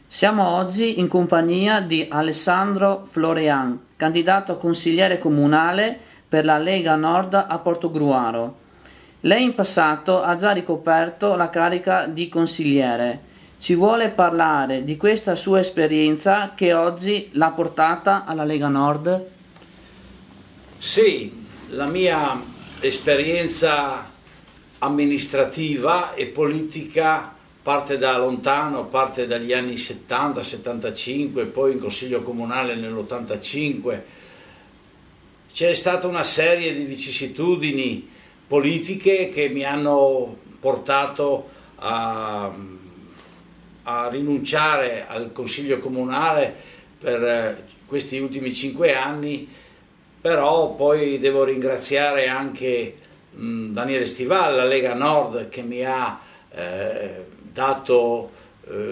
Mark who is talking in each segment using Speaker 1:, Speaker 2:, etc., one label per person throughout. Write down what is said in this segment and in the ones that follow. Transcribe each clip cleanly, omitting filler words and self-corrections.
Speaker 1: Siamo oggi in compagnia di Alessandro Florean, candidato consigliere comunale per la Lega Nord a Portogruaro. Lei in passato ha già ricoperto la carica di consigliere. Ci vuole parlare di questa sua esperienza che oggi l'ha portata alla Lega Nord?
Speaker 2: Sì, la mia esperienza amministrativa e politica parte da lontano, parte dagli anni 70-75, poi in Consiglio Comunale nell'85. C'è stata una serie di vicissitudini politiche che mi hanno portato a rinunciare al Consiglio Comunale per questi ultimi 5 anni, però poi devo ringraziare anche Daniele Stival, la Lega Nord, che mi ha dato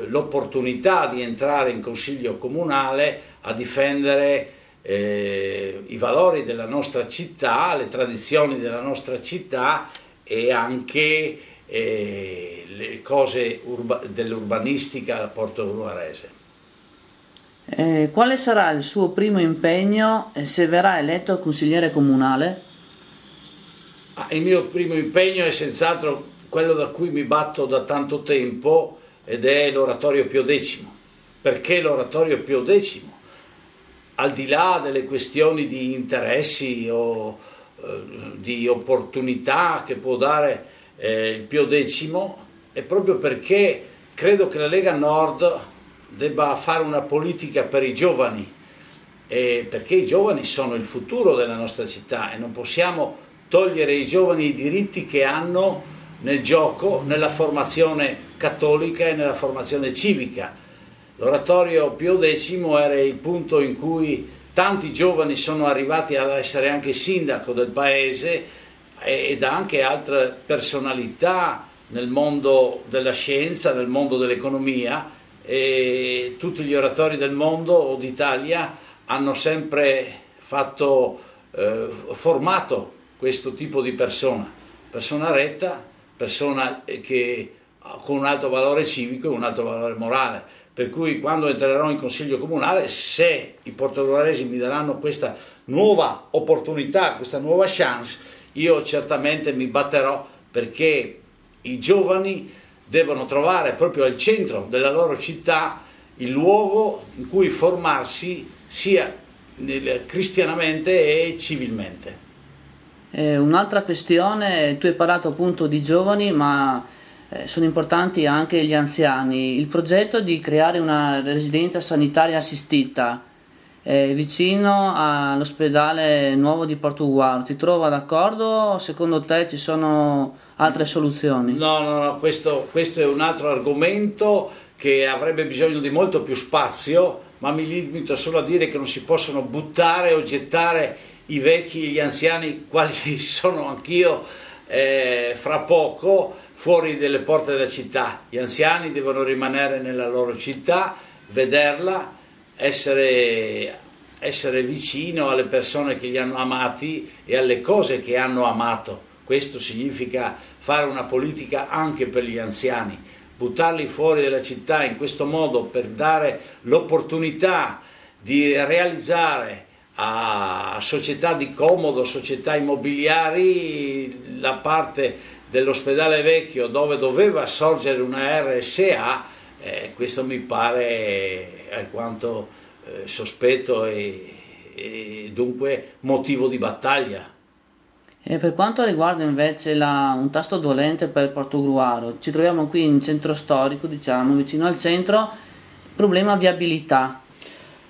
Speaker 2: l'opportunità di entrare in Consiglio Comunale a difendere i valori della nostra città, le tradizioni della nostra città e anche le cose dell'urbanistica portogruarese.
Speaker 1: Quale sarà il suo primo impegno se verrà eletto consigliere comunale?
Speaker 2: Il mio primo impegno è senz'altro quello da cui mi batto da tanto tempo, ed è l'Oratorio Pio X. Perché l'Oratorio Pio X? Al di là delle questioni di interessi o di opportunità che può dare il Pio X, è proprio perché credo che la Lega Nord debba fare una politica per i giovani, perché i giovani sono il futuro della nostra città e non possiamo togliere ai giovani i diritti che hanno nel gioco, nella formazione cattolica e nella formazione civica. L'Oratorio Pio X era il punto in cui tanti giovani sono arrivati ad essere anche sindaco del paese ed anche altre personalità nel mondo della scienza, nel mondo dell'economia, e tutti gli oratori del mondo o d'Italia hanno sempre formato questo tipo di persona retta, persona che con un alto valore civico e un alto valore morale, per cui quando entrerò in Consiglio Comunale, se i portogruaresi mi daranno questa nuova opportunità, questa nuova chance, io certamente mi batterò perché i giovani devono trovare proprio al centro della loro città il luogo in cui formarsi sia cristianamente e civilmente.
Speaker 1: Un'altra questione, tu hai parlato appunto di giovani, ma sono importanti anche gli anziani. Il progetto di creare una residenza sanitaria assistita vicino all'ospedale nuovo di Portogruaro, ti trova d'accordo? Secondo te ci sono altre soluzioni?
Speaker 2: No, questo è un altro argomento che avrebbe bisogno di molto più spazio, ma mi limito solo a dire che non si possono buttare o gettare i vecchi e gli anziani, quali sono anch'io, fra poco fuori delle porte della città. Gli anziani devono rimanere nella loro città, vederla, essere vicino alle persone che li hanno amati e alle cose che hanno amato. Questo significa fare una politica anche per gli anziani. Buttarli fuori dalla città in questo modo per dare l'opportunità di realizzare a società di comodo, società immobiliari, la parte dell'ospedale vecchio dove doveva sorgere una RSA, questo mi pare alquanto sospetto e dunque motivo di battaglia.
Speaker 1: E per quanto riguarda invece un tasto dolente per Portogruaro, ci troviamo qui in centro storico, diciamo, vicino al centro, problema viabilità.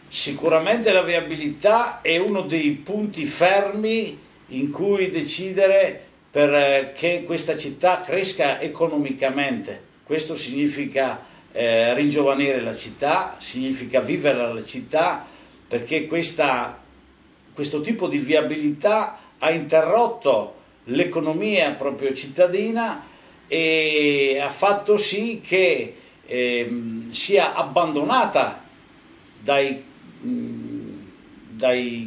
Speaker 2: Sicuramente la viabilità è uno dei punti fermi in cui decidere perché questa città cresca economicamente. Questo significa ringiovanire la città, significa vivere la città, perché questo tipo di viabilità ha interrotto l'economia proprio cittadina e ha fatto sì che sia abbandonata dai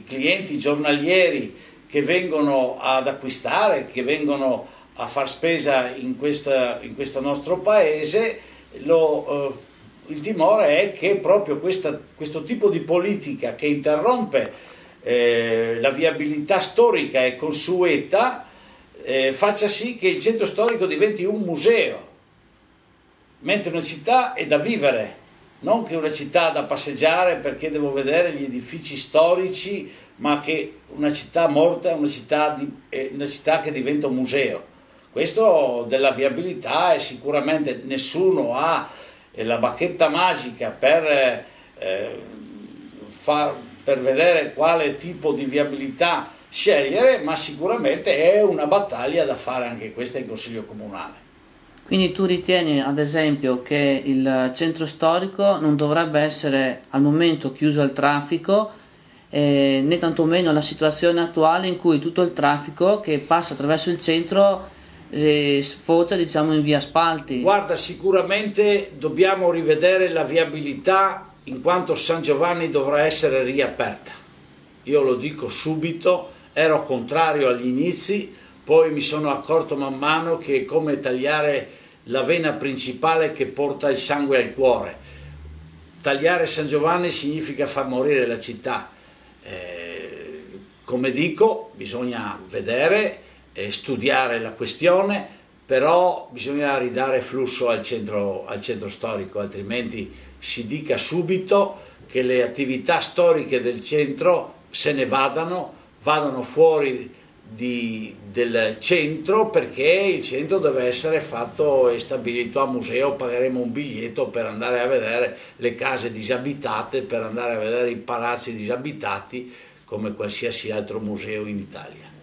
Speaker 2: clienti giornalieri che vengono ad acquistare, che vengono a far spesa in questo nostro paese. Il timore è che proprio questo tipo di politica che interrompe la viabilità storica e consueta faccia sì che il centro storico diventi un museo, mentre una città è da vivere, non che una città da passeggiare perché devo vedere gli edifici storici, ma che una città morta è una città che diventa un museo. Questo della viabilità, e sicuramente nessuno ha la bacchetta magica per vedere quale tipo di viabilità scegliere, ma sicuramente è una battaglia da fare anche questa in Consiglio Comunale.
Speaker 1: Quindi tu ritieni ad esempio che il centro storico non dovrebbe essere al momento chiuso al traffico, né tantomeno la situazione attuale in cui tutto il traffico che passa attraverso il centro sfocia, diciamo, in via Spalti?
Speaker 2: Guarda, sicuramente dobbiamo rivedere la viabilità, in quanto San Giovanni dovrà essere riaperta. Io lo dico subito, ero contrario agli inizi, poi mi sono accorto man mano che è come tagliare la vena principale che porta il sangue al cuore. Tagliare San Giovanni significa far morire la città. Come dico, bisogna vedere e studiare la questione, però bisogna ridare flusso al centro storico, altrimenti si dica subito che le attività storiche del centro se ne vadano fuori del centro, perché il centro deve essere fatto e stabilito a museo. Pagheremo un biglietto per andare a vedere le case disabitate, per andare a vedere i palazzi disabitati, come qualsiasi altro museo in Italia.